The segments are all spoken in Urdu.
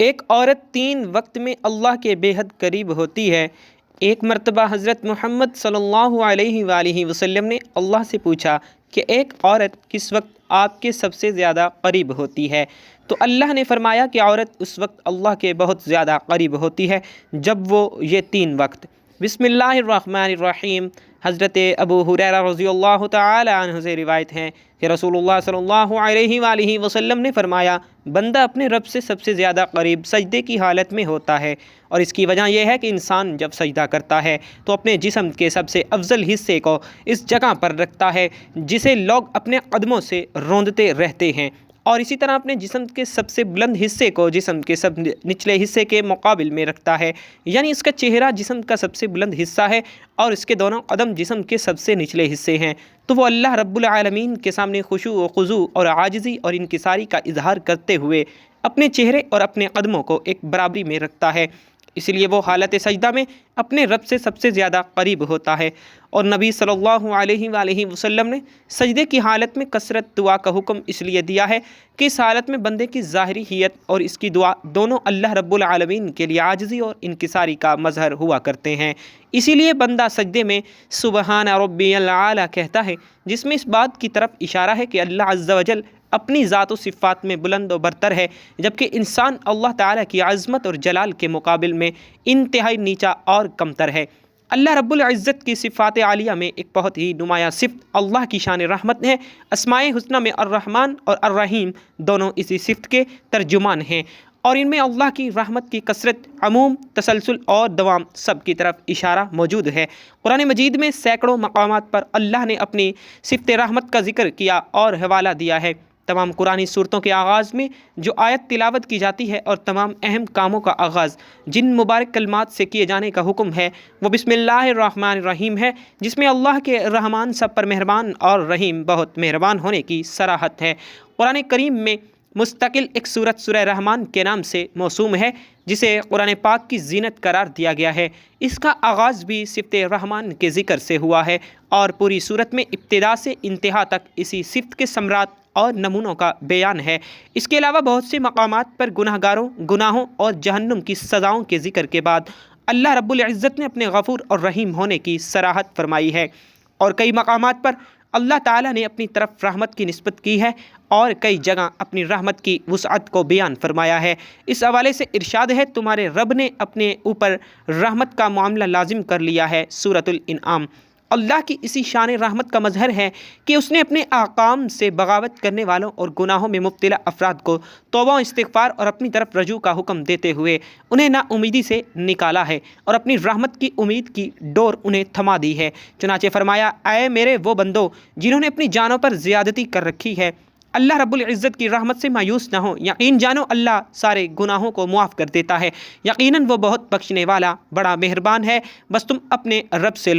ایک عورت 3 وقت میں اللہ کے بے حد قریب ہوتی ہے۔ ایک مرتبہ حضرت محمد صلی اللہ علیہ وآلہ وسلم نے اللہ سے پوچھا کہ ایک عورت کس وقت آپ کے سب سے زیادہ قریب ہوتی ہے؟ تو اللہ نے فرمایا کہ عورت اس وقت اللہ کے بہت زیادہ قریب ہوتی ہے جب وہ یہ 3 وقت۔ بسم اللہ الرحمن الرحیم۔ حضرت ابو ہریرہ رضی اللہ تعالی عنہ سے روایت ہے کہ رسول اللہ صلی اللہ علیہ وآلہ وسلم نے فرمایا، بندہ اپنے رب سے سب سے زیادہ قریب سجدے کی حالت میں ہوتا ہے، اور اس کی وجہ یہ ہے کہ انسان جب سجدہ کرتا ہے تو اپنے جسم کے سب سے افضل حصے کو اس جگہ پر رکھتا ہے جسے لوگ اپنے قدموں سے روندتے رہتے ہیں، اور اسی طرح اپنے جسم کے سب سے بلند حصے کو جسم کے سب نچلے حصے کے مقابل میں رکھتا ہے، یعنی اس کا چہرہ جسم کا سب سے بلند حصہ ہے اور اس کے دونوں قدم جسم کے سب سے نچلے حصے ہیں، تو وہ اللہ رب العالمین کے سامنے خشوع و خضوع اور عاجزی اور انکساری کا اظہار کرتے ہوئے اپنے چہرے اور اپنے قدموں کو ایک برابری میں رکھتا ہے، اس لیے وہ حالت سجدہ میں اپنے رب سے سب سے زیادہ قریب ہوتا ہے۔ اور نبی صلی اللہ علیہ وآلہ وسلم نے سجدے کی حالت میں کثرت دعا کا حکم اس لیے دیا ہے کہ اس حالت میں بندے کی ظاہری حیت اور اس کی دعا دونوں اللہ رب العالمین کے لیے عاجزی اور انکساری کا مظہر ہوا کرتے ہیں، اسی لیے بندہ سجدے میں سبحان ربی الاعلیٰ کہتا ہے، جس میں اس بات کی طرف اشارہ ہے کہ اللہ عز و جل اپنی ذات و صفات میں بلند و برتر ہے، جبکہ انسان اللہ تعالیٰ کی عظمت اور جلال کے مقابل میں انتہائی نیچا اور کمتر ہے۔ اللہ رب العزت کی صفات عالیہ میں ایک بہت ہی نمایاں صفت اللہ کی شان رحمت ہے۔ اسماء حسنہ میں الرحمن اور الرحیم دونوں اسی صفت کے ترجمان ہیں، اور ان میں اللہ کی رحمت کی کثرت، عموم، تسلسل اور دوام سب کی طرف اشارہ موجود ہے۔ قرآن مجید میں سینکڑوں مقامات پر اللہ نے اپنی صفت رحمت کا ذکر کیا اور حوالہ دیا ہے۔ تمام قرآنی صورتوں کے آغاز میں جو آیت تلاوت کی جاتی ہے اور تمام اہم کاموں کا آغاز جن مبارک کلمات سے کیے جانے کا حکم ہے وہ بسم اللہ الرحمن الرحیم ہے، جس میں اللہ کے رحمان سب پر مہربان اور رحیم بہت مہربان ہونے کی صراحت ہے۔ قرآن کریم میں مستقل ایک سورت سورہ رحمان کے نام سے موسوم ہے، جسے قرآن پاک کی زینت قرار دیا گیا ہے۔ اس کا آغاز بھی صفت رحمان کے ذکر سے ہوا ہے، اور پوری سورت میں ابتدا سے انتہا تک اسی صفت کے ثمرات اور نمونوں کا بیان ہے۔ اس کے علاوہ بہت سے مقامات پر گناہگاروں، گناہوں اور جہنم کی سزاؤں کے ذکر کے بعد اللہ رب العزت نے اپنے غفور اور رحیم ہونے کی صراحت فرمائی ہے، اور کئی مقامات پر اللہ تعالیٰ نے اپنی طرف رحمت کی نسبت کی ہے اور کئی جگہ اپنی رحمت کی وسعت کو بیان فرمایا ہے۔ اس حوالے سے ارشاد ہے، تمہارے رب نے اپنے اوپر رحمت کا معاملہ لازم کر لیا ہے، سورۃ الانعام۔ اللہ کی اسی شان رحمت کا مظہر ہے کہ اس نے اپنے احکام سے بغاوت کرنے والوں اور گناہوں میں مبتلا افراد کو توبہ و استغفار اور اپنی طرف رجوع کا حکم دیتے ہوئے انہیں نا امیدی سے نکالا ہے اور اپنی رحمت کی امید کی ڈور انہیں تھما دی ہے۔ چنانچہ فرمایا، اے میرے وہ بندو جنہوں نے اپنی جانوں پر زیادتی کر رکھی ہے، اللہ رب العزت کی رحمت سے مایوس نہ ہو، یقین جانو اللہ سارے گناہوں کو معاف کر دیتا ہے، یقیناً وہ بہت بخشنے والا بڑا مہربان ہے، بس تم اپنے رب سے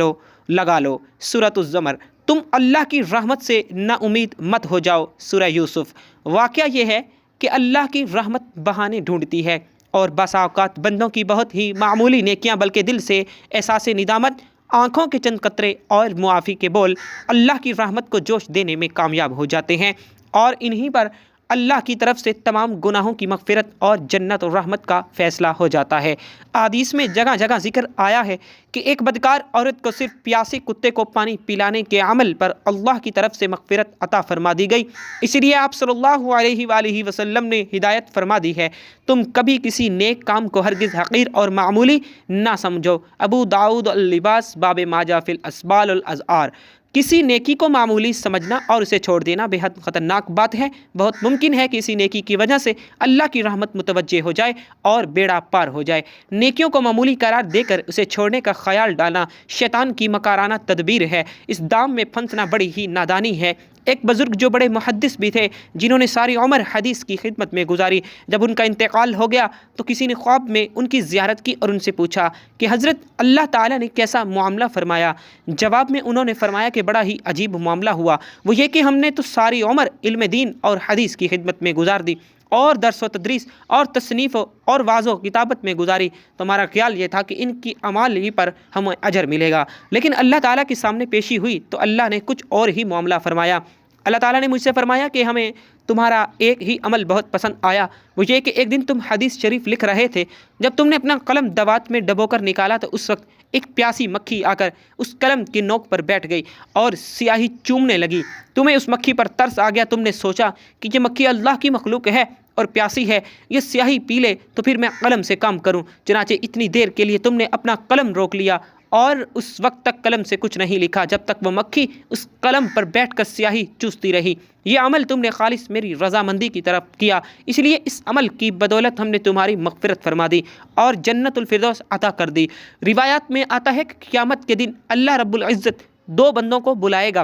لگا لو، سورۃ الزمر۔ تم اللہ کی رحمت سے نا امید مت ہو جاؤ، سورہ یوسف۔ واقعہ یہ ہے کہ اللہ کی رحمت بہانے ڈھونڈتی ہے، اور بسا اوقات بندوں کی بہت ہی معمولی نیکیاں بلکہ دل سے احساس ندامت، آنکھوں کے چند قطرے اور معافی کے بول اللہ کی رحمت کو جوش دینے میں کامیاب ہو جاتے ہیں، اور انہی پر اللہ کی طرف سے تمام گناہوں کی مغفرت اور جنت و رحمت کا فیصلہ ہو جاتا ہے۔ احادیث میں جگہ جگہ ذکر آیا ہے کہ ایک بدکار عورت کو صرف پیاسے کتے کو پانی پلانے کے عمل پر اللہ کی طرف سے مغفرت عطا فرما دی گئی، اس لیے آپ صلی اللہ علیہ وآلہ وسلم نے ہدایت فرما دی ہے، تم کبھی کسی نیک کام کو ہرگز حقیر اور معمولی نہ سمجھو۔ ابو داؤد اللباس باب ما جاء فی الاسبال والازعار۔ کسی نیکی کو معمولی سمجھنا اور اسے چھوڑ دینا بے حد خطرناک بات ہے۔ بہت ممکن ہے کہ اسی نیکی کی وجہ سے اللہ کی رحمت متوجہ ہو جائے اور بیڑا پار ہو جائے۔ نیکیوں کو معمولی قرار دے کر اسے چھوڑنے کا خیال ڈالنا شیطان کی مکارانہ تدبیر ہے، اس دام میں پھنسنا بڑی ہی نادانی ہے۔ ایک بزرگ جو بڑے محدث بھی تھے، جنہوں نے ساری عمر حدیث کی خدمت میں گزاری، جب ان کا انتقال ہو گیا تو کسی نے خواب میں ان کی زیارت کی اور ان سے پوچھا کہ حضرت اللہ تعالیٰ نے کیسا معاملہ فرمایا؟ جواب میں انہوں نے فرمایا کہ بڑا ہی عجیب معاملہ ہوا، وہ یہ کہ ہم نے تو ساری عمر علم دین اور حدیث کی خدمت میں گزار دی اور درس و تدریس اور تصنیف اور واعظ و کتابت میں گزاری، تو ہمارا خیال یہ تھا کہ ان کی اعمال ہی پر ہمیں اجر ملے گا، لیکن اللہ تعالیٰ کے سامنے پیشی ہوئی تو اللہ نے کچھ اور ہی معاملہ فرمایا۔ اللہ تعالیٰ نے مجھ سے فرمایا کہ ہمیں تمہارا ایک ہی عمل بہت پسند آیا، وہ یہ کہ ایک دن تم حدیث شریف لکھ رہے تھے، جب تم نے اپنا قلم دوات میں ڈبو کر نکالا تو اس وقت ایک پیاسی مکھی آ کر اس قلم کی نوک پر بیٹھ گئی اور سیاہی چومنے لگی۔ تمہیں اس مکھی پر ترس آ گیا، تم نے سوچا کہ یہ مکھی اللہ کی مخلوق ہے اور پیاسی ہے، یہ سیاہی پی لے تو پھر میں قلم سے کام کروں۔ چنانچہ اتنی دیر کے لیے تم نے اپنا قلم روک لیا اور اس وقت تک قلم سے کچھ نہیں لکھا جب تک وہ مکھی اس قلم پر بیٹھ کر سیاہی چوستی رہی۔ یہ عمل تم نے خالص میری رضامندی کی طرف کیا، اس لیے اس عمل کی بدولت ہم نے تمہاری مغفرت فرما دی اور جنت الفردوس عطا کر دی۔ روایات میں آتا ہے کہ قیامت کے دن اللہ رب العزت دو بندوں کو بلائے گا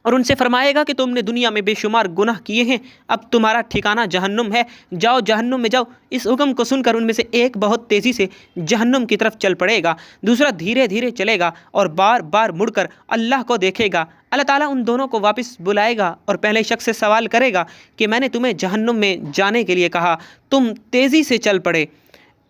اور ان سے فرمائے گا کہ تم نے دنیا میں بے شمار گناہ کیے ہیں، اب تمہارا ٹھکانہ جہنم ہے، جاؤ جہنم میں جاؤ۔ اس حکم کو سن کر ان میں سے ایک بہت تیزی سے جہنم کی طرف چل پڑے گا، دوسرا دھیرے دھیرے چلے گا اور بار بار مڑ کر اللہ کو دیکھے گا۔ اللہ تعالیٰ ان دونوں کو واپس بلائے گا اور پہلے شخص سے سوال کرے گا کہ میں نے تمہیں جہنم میں جانے کے لیے کہا، تم تیزی سے چل پڑے،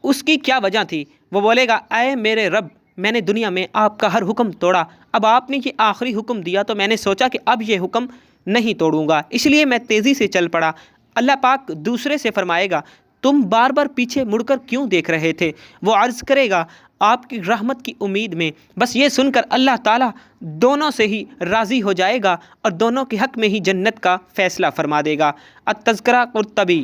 اس کی کیا وجہ تھی؟ وہ بولے گا، اے میرے رب، میں نے دنیا میں آپ کا ہر حکم توڑا، اب آپ نے یہ آخری حکم دیا تو میں نے سوچا کہ اب یہ حکم نہیں توڑوں گا، اس لیے میں تیزی سے چل پڑا۔ اللہ پاک دوسرے سے فرمائے گا، تم بار بار پیچھے مڑ کر کیوں دیکھ رہے تھے؟ وہ عرض کرے گا، آپ کی رحمت کی امید میں۔ بس یہ سن کر اللہ تعالیٰ دونوں سے ہی راضی ہو جائے گا اور دونوں کے حق میں ہی جنت کا فیصلہ فرما دے گا۔ التذکرہ قرطبی۔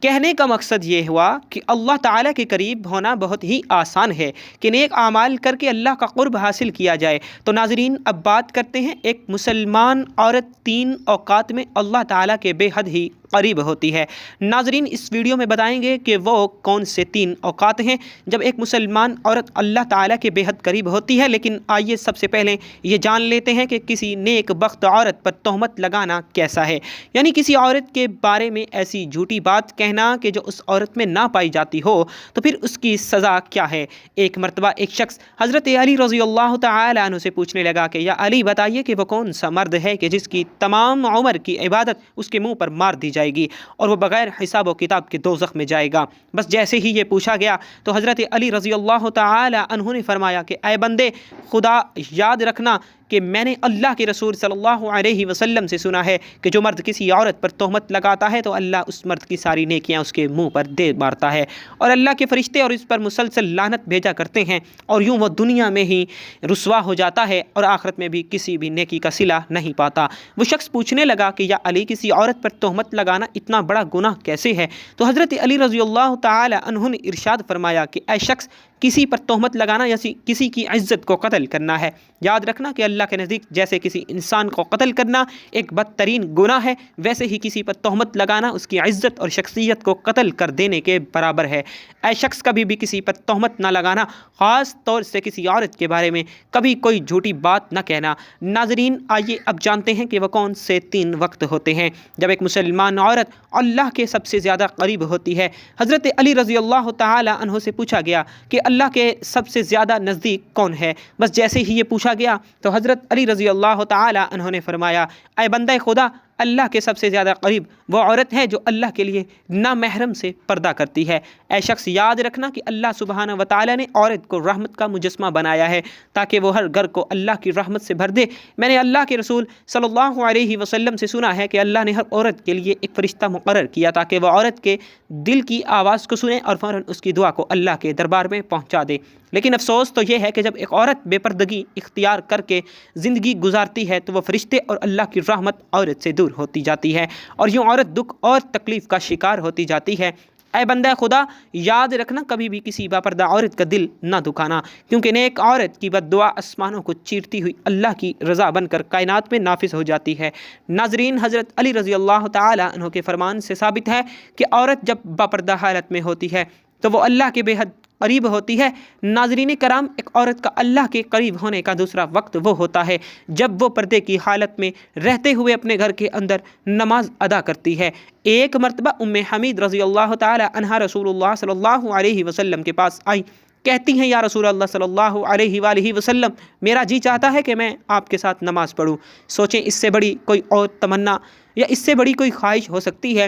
کہنے کا مقصد یہ ہوا کہ اللہ تعالیٰ کے قریب ہونا بہت ہی آسان ہے کہ نیک اعمال کر کے اللہ کا قرب حاصل کیا جائے۔ تو ناظرین، اب بات کرتے ہیں ایک مسلمان عورت 3 اوقات میں اللہ تعالیٰ کے بے حد ہی قریب ہوتی ہے۔ ناظرین، اس ویڈیو میں بتائیں گے کہ وہ کون سے 3 اوقات ہیں جب ایک مسلمان عورت اللہ تعالیٰ کے بے حد قریب ہوتی ہے۔ لیکن آئیے سب سے پہلے یہ جان لیتے ہیں کہ کسی نیک بخت عورت پر تہمت لگانا کیسا ہے، یعنی کسی عورت کے بارے میں ایسی جھوٹی بات کہنا کہ جو اس عورت میں نہ پائی جاتی ہو تو پھر اس کی سزا کیا ہے۔ ایک مرتبہ ایک شخص حضرت علی رضی اللہ تعالی عنہ سے پوچھنے لگا کہ یا علی، بتائیے کہ وہ کون سا مرد ہے کہ جس کی تمام عمر کی عبادت اس کے منہ پر مار دی جائے گی اور وہ بغیر حساب و کتاب کے دوزخ میں جائے گا۔ بس جیسے ہی یہ پوچھا گیا تو حضرت علی رضی اللہ تعالی عنہ نے فرمایا کہ اے بندے خدا، یاد رکھنا کہ میں نے اللہ کے رسول صلی اللہ علیہ وسلم سے سنا ہے کہ جو مرد کسی عورت پر تہمت لگاتا ہے تو اللہ اس مرد کی ساری نیکیاں اس کے منہ پر دے مارتا ہے اور اللہ کے فرشتے اور اس پر مسلسل لعنت بھیجا کرتے ہیں اور یوں وہ دنیا میں ہی رسوا ہو جاتا ہے اور آخرت میں بھی کسی بھی نیکی کا صلہ نہیں پاتا۔ وہ شخص پوچھنے لگا کہ یا علی، کسی عورت پر تہمت لگانا اتنا بڑا گناہ کیسے ہے؟ تو حضرت علی رضی اللہ تعالی عنہ نے ارشاد فرمایا کہ اے شخص، کسی پر تہمت لگانا یا کسی کی عزت کو قتل کرنا ہے۔ یاد رکھنا کہ اللہ کے نزدیک جیسے کسی انسان کو قتل کرنا ایک بدترین گناہ ہے، ویسے ہی کسی پر تہمت لگانا اس کی عزت اور شخصیت کو قتل کر دینے کے برابر ہے۔ اے شخص، کبھی بھی کسی پر تہمت نہ لگانا، خاص طور سے کسی عورت کے بارے میں کبھی کوئی جھوٹی بات نہ کہنا۔ ناظرین، آئیے اب جانتے ہیں کہ وہ کون سے 3 وقت ہوتے ہیں جب ایک مسلمان عورت اللہ کے سب سے زیادہ قریب ہوتی ہے۔ حضرت علی رضی اللہ تعالی عنہ سے پوچھا گیا کہ اللہ کے سب سے زیادہ نزدیک کون ہے؟ بس جیسے ہی یہ پوچھا گیا تو حضرت علی رضی اللہ تعالی عنہ نے فرمایا، اے بندہ خدا، اللہ کے سب سے زیادہ قریب وہ عورت ہے جو اللہ کے لیے نامحرم سے پردہ کرتی ہے۔ اے شخص، یاد رکھنا کہ اللہ سبحانہ و تعالی نے عورت کو رحمت کا مجسمہ بنایا ہے تاکہ وہ ہر گھر کو اللہ کی رحمت سے بھر دے۔ میں نے اللہ کے رسول صلی اللہ علیہ وسلم سے سنا ہے کہ اللہ نے ہر عورت کے لیے ایک فرشتہ مقرر کیا تاکہ وہ عورت کے دل کی آواز کو سنے اور فوراً اس کی دعا کو اللہ کے دربار میں پہنچا دے۔ لیکن افسوس تو یہ ہے کہ جب ایک عورت بے پردگی اختیار کر کے زندگی گزارتی ہے تو وہ فرشتے اور اللہ کی رحمت عورت سے دور ہوتی جاتی ہے اور یوں عورت دکھ اور تکلیف کا شکار ہوتی جاتی ہے۔ اے بندہ خدا، یاد رکھنا کبھی بھی کسی باپردہ عورت کا دل نہ دکھانا، کیونکہ نیک عورت کی بد دعا آسمانوں کو چیرتی ہوئی اللہ کی رضا بن کر کائنات میں نافذ ہو جاتی ہے۔ ناظرین، حضرت علی رضی اللہ تعالی عنہ کے فرمان سے ثابت ہے کہ عورت جب باپردہ حالت میں ہوتی ہے تو وہ اللہ کے بے حد قریب ہوتی ہے۔ ناظرین کرام، ایک عورت کا اللہ کے قریب ہونے کا دوسرا وقت وہ ہوتا ہے جب وہ پردے کی حالت میں رہتے ہوئے اپنے گھر کے اندر نماز ادا کرتی ہے۔ ایک مرتبہ ام حمید رضی اللہ تعالی عنہا رسول اللہ صلی اللہ علیہ وسلم کے پاس آئی، کہتی ہیں یا رسول اللہ صلی اللہ علیہ وآلہ وسلم، میرا جی چاہتا ہے کہ میں آپ کے ساتھ نماز پڑھوں۔ سوچیں، اس سے بڑی کوئی اور تمنا یا اس سے بڑی کوئی خواہش ہو سکتی ہے؟